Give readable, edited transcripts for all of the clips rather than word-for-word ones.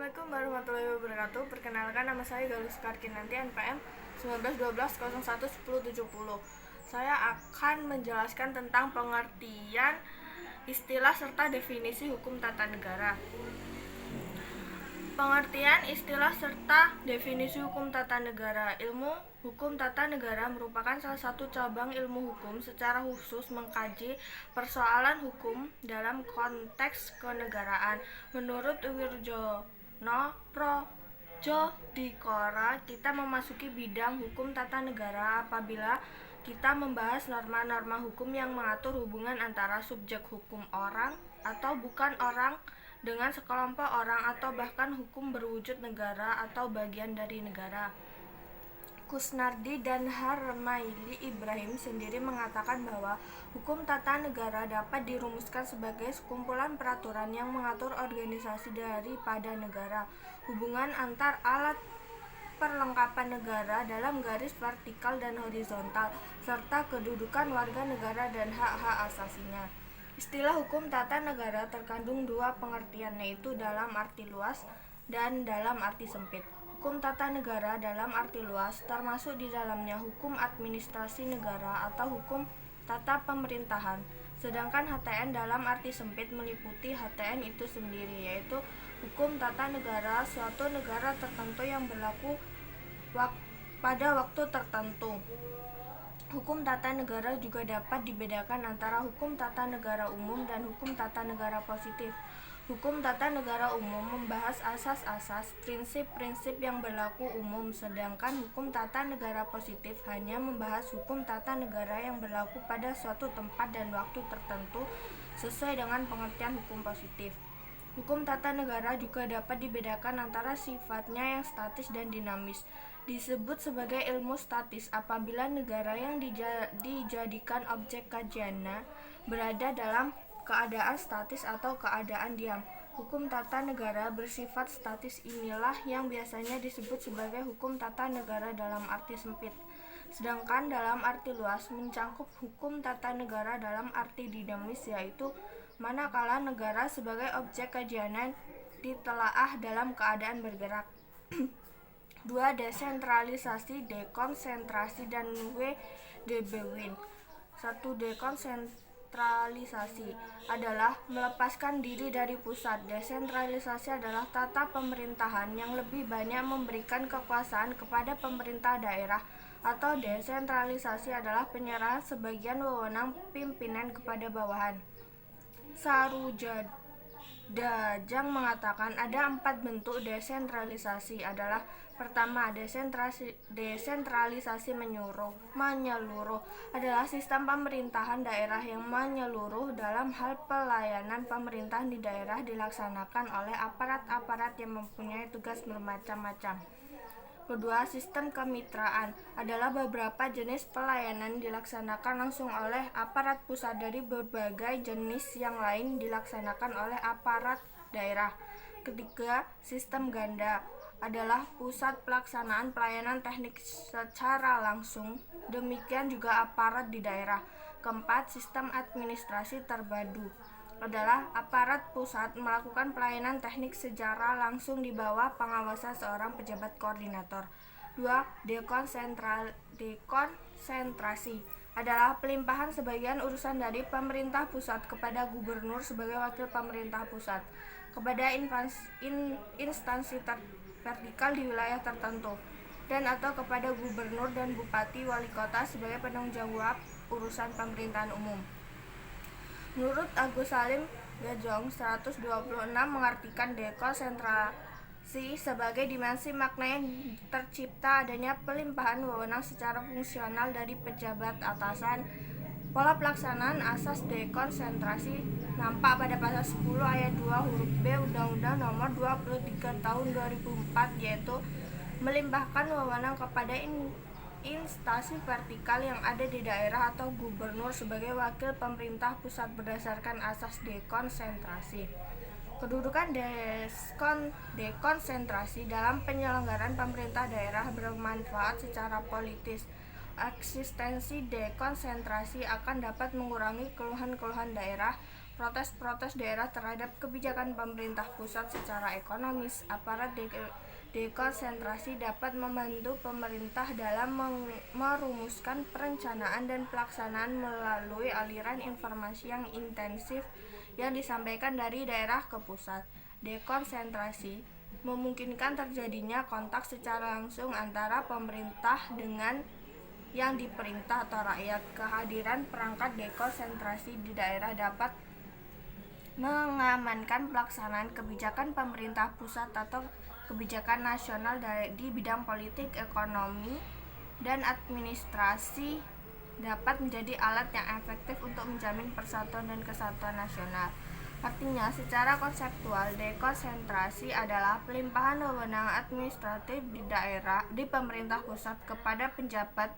Assalamualaikum warahmatullahi wabarakatuh. Perkenalkan, nama saya Galus Karkinanti, NPM 1912011070. Saya akan menjelaskan tentang pengertian istilah serta definisi hukum tata negara. Pengertian istilah serta definisi hukum tata negara. Ilmu hukum tata negara merupakan salah satu cabang ilmu hukum secara khusus mengkaji persoalan hukum dalam konteks kenegaraan. Menurut Wirjono Prodjodikora, kita memasuki bidang hukum tata negara apabila kita membahas norma-norma hukum yang mengatur hubungan antara subjek hukum orang atau bukan orang dengan sekelompok orang atau bahkan hukum berwujud negara atau bagian dari negara. Kusnardi dan Harmaili Ibrahim sendiri mengatakan bahwa hukum tata negara dapat dirumuskan sebagai sekumpulan peraturan yang mengatur organisasi daripada negara, hubungan antar alat perlengkapan negara dalam garis vertikal dan horizontal, serta kedudukan warga negara dan hak-hak asasinya. Istilah hukum tata negara terkandung dua pengertian, yaitu dalam arti luas dan dalam arti sempit. Hukum tata negara dalam arti luas termasuk di dalamnya hukum administrasi negara atau hukum tata pemerintahan. Sedangkan HTN dalam arti sempit meliputi HTN itu sendiri, yaitu hukum tata negara suatu negara tertentu yang berlaku pada waktu tertentu. Hukum tata negara juga dapat dibedakan antara hukum tata negara umum dan hukum tata negara positif. Hukum tata negara umum membahas asas-asas, prinsip-prinsip yang berlaku umum, sedangkan hukum tata negara positif hanya membahas hukum tata negara yang berlaku pada suatu tempat dan waktu tertentu sesuai dengan pengertian hukum positif. Hukum tata negara juga dapat dibedakan antara sifatnya yang statis dan dinamis. Disebut sebagai ilmu statis apabila negara yang dijadikan objek kajiannya berada dalam keadaan statis atau keadaan diam. Hukum tata negara bersifat statis inilah yang biasanya disebut sebagai hukum tata negara dalam arti sempit. Sedangkan dalam arti luas mencangkup hukum tata negara dalam arti dinamis, yaitu manakala negara sebagai objek kajian ditelaah dalam keadaan bergerak. 2. Desentralisasi, dekonsentrasi, dan W. D. Bewin. 1. Dekonsentralisasi adalah melepaskan diri dari pusat. Desentralisasi adalah tata pemerintahan yang lebih banyak memberikan kekuasaan kepada pemerintah daerah, atau desentralisasi adalah penyerahan sebagian wewenang pimpinan kepada bawahan. Sarujadajang mengatakan ada 4 bentuk desentralisasi adalah: pertama, desentralisasi menyeluruh adalah sistem pemerintahan daerah yang menyeluruh dalam hal pelayanan pemerintahan di daerah dilaksanakan oleh aparat-aparat yang mempunyai tugas bermacam-macam. Kedua, sistem kemitraan adalah beberapa jenis pelayanan dilaksanakan langsung oleh aparat pusat dari berbagai jenis yang lain dilaksanakan oleh aparat daerah. Ketiga, sistem ganda adalah pusat pelaksanaan pelayanan teknik secara langsung, demikian juga aparat di daerah. Keempat, sistem administrasi terpadu adalah aparat pusat melakukan pelayanan teknik secara langsung di bawah pengawasan seorang pejabat koordinator. 2. Dekonsentrasi adalah pelimpahan sebagian urusan dari pemerintah pusat kepada gubernur sebagai wakil pemerintah pusat, kepada instansi vertikal di wilayah tertentu, dan atau kepada gubernur dan bupati wali kota sebagai penanggung jawab urusan pemerintahan umum. Menurut Agus Salim Gajong 126 mengartikan dekonsentrasi sebagai dimensi makna yang tercipta adanya pelimpahan wewenang secara fungsional dari pejabat atasan. Pola pelaksanaan asas dekonsentrasi nampak pada pasal 10 ayat 2 huruf B Undang-Undang Nomor 23 Tahun 2004, yaitu melimpahkan wewenang kepada instansi vertikal yang ada di daerah atau gubernur sebagai wakil pemerintah pusat berdasarkan asas dekonsentrasi. Kedudukan dekonsentrasi dalam penyelenggaraan pemerintah daerah bermanfaat secara politis. Eksistensi dekonsentrasi akan dapat mengurangi keluhan-keluhan daerah protes-protes daerah terhadap kebijakan pemerintah pusat secara ekonomis. Aparat dekonsentrasi dapat membantu pemerintah dalam merumuskan perencanaan dan pelaksanaan melalui aliran informasi yang intensif yang disampaikan dari daerah ke pusat. Dekonsentrasi memungkinkan terjadinya kontak secara langsung antara pemerintah dengan yang diperintah atau rakyat. Kehadiran perangkat dekonsentrasi di daerah dapat mengamankan pelaksanaan kebijakan pemerintah pusat atau kebijakan nasional di bidang politik, ekonomi, dan administrasi, dapat menjadi alat yang efektif untuk menjamin persatuan dan kesatuan nasional. Artinya, secara konseptual, dekonsentrasi adalah pelimpahan wewenang administratif di pemerintah pusat kepada pejabat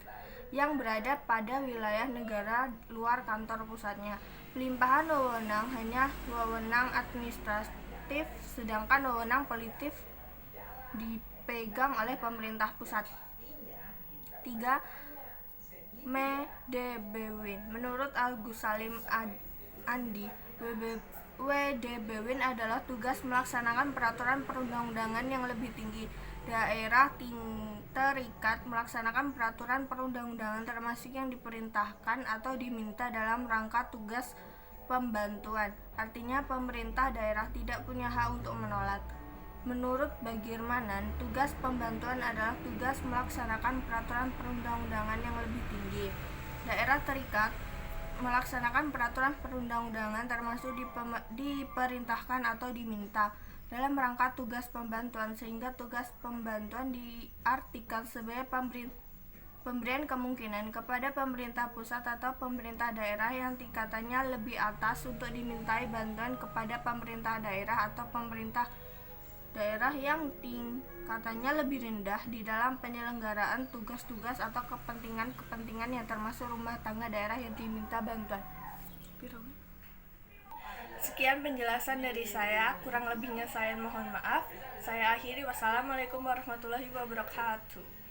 yang berada pada wilayah negara luar kantor pusatnya. Pelimpahan wewenang hanya wewenang administratif, sedangkan wewenang politik dipegang oleh pemerintah pusat. 3. WDBWin. Menurut Agus Salim Andi, WDBWin adalah tugas melaksanakan peraturan perundang-undangan yang lebih tinggi. Daerah terikat melaksanakan peraturan perundang-undangan termasuk yang diperintahkan atau diminta dalam rangka tugas pembantuan. Artinya pemerintah daerah tidak punya hak untuk menolak. Menurut Bagirmanan, tugas pembantuan adalah tugas melaksanakan peraturan perundang-undangan yang lebih tinggi. Daerah terikat melaksanakan peraturan perundang-undangan termasuk diperintahkan atau diminta dalam rangka tugas pembantuan, sehingga tugas pembantuan diartikan sebagai pemberian kemungkinan kepada pemerintah pusat atau pemerintah daerah yang tingkatannya lebih atas untuk dimintai bantuan kepada pemerintah daerah atau pemerintah daerah yang tingkatannya lebih rendah di dalam penyelenggaraan tugas-tugas atau kepentingan-kepentingan yang termasuk rumah tangga daerah yang diminta bantuan. Sekian penjelasan dari saya, kurang lebihnya saya mohon maaf. Saya akhiri, wassalamualaikum warahmatullahi wabarakatuh.